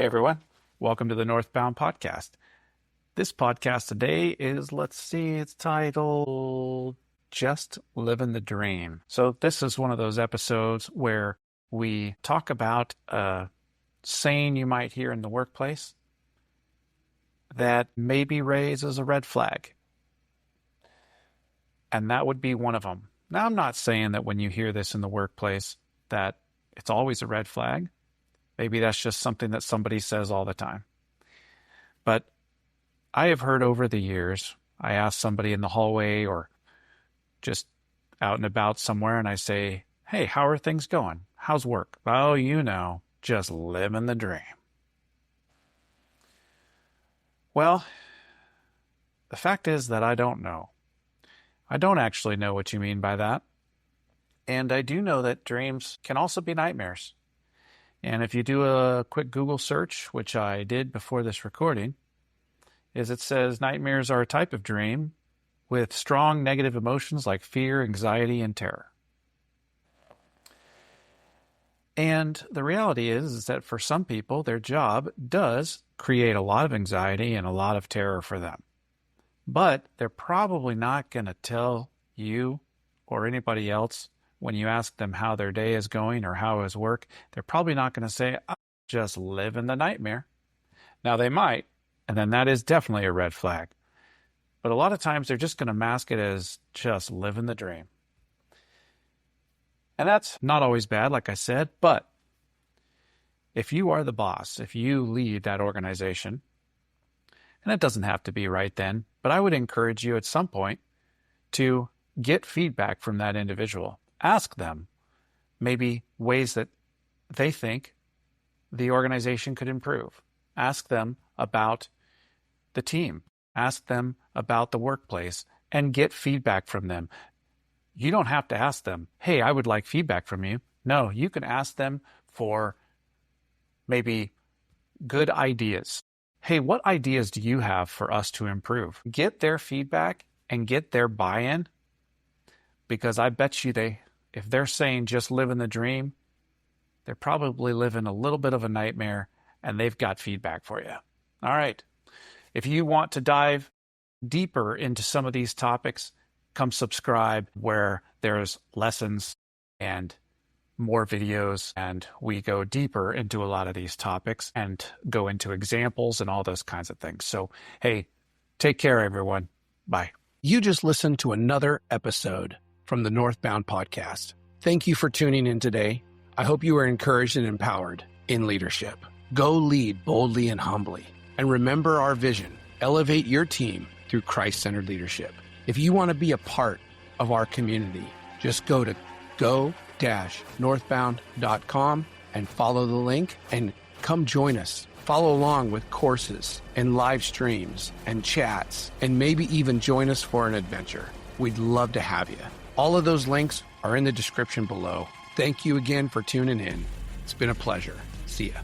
Hey everyone, welcome to the Northbound Podcast. This podcast today is, it's titled Just Living the Dream. So this is one of those episodes where we talk about a saying you might hear in the workplace that maybe raises a red flag. And that would be one of them. Now, I'm not saying that when you hear this in the workplace that it's always a red flag. Maybe that's just something that somebody says all the time. But I have heard over the years, I ask somebody in the hallway or just out and about somewhere, and I say, hey, how are things going? How's work? Oh, just living the dream. Well, the fact is that I don't know. I don't actually know what you mean by that. And I do know that dreams can also be nightmares. And if you do a quick Google search, which I did before this recording, it says nightmares are a type of dream with strong negative emotions like fear, anxiety, and terror. And the reality is that for some people, their job does create a lot of anxiety and a lot of terror for them. But they're probably not going to tell you or anybody else when you ask them how their day is going or how is work. They're probably not going to say, I'm just living the nightmare. Now they might, and then that is definitely a red flag. But a lot of times they're just going to mask it as just living the dream. And that's not always bad, like I said, but if you are the boss, if you lead that organization, and it doesn't have to be right then, but I would encourage you at some point to get feedback from that individual. Ask them maybe ways that they think the organization could improve. Ask them about the team. Ask them about the workplace and get feedback from them. You don't have to ask them, hey, I would like feedback from you. No, you can ask them for maybe good ideas. Hey, what ideas do you have for us to improve? Get their feedback and get their buy-in, because I bet you if they're saying just living the dream, they're probably living a little bit of a nightmare and they've got feedback for you. All right. If you want to dive deeper into some of these topics, come subscribe where there's lessons and more videos, and we go deeper into a lot of these topics and go into examples and all those kinds of things. So, hey, take care, everyone. Bye. You just listened to another episode from the Northbound Podcast. Thank you for tuning in today. I hope you are encouraged and empowered in leadership. Go lead boldly and humbly. And remember our vision: elevate your team through Christ-centered leadership. If you want to be a part of our community, just go to go-northbound.com and follow the link and come join us. Follow along with courses and live streams and chats, and maybe even join us for an adventure. We'd love to have you. All of those links are in the description below. Thank you again for tuning in. It's been a pleasure. See ya.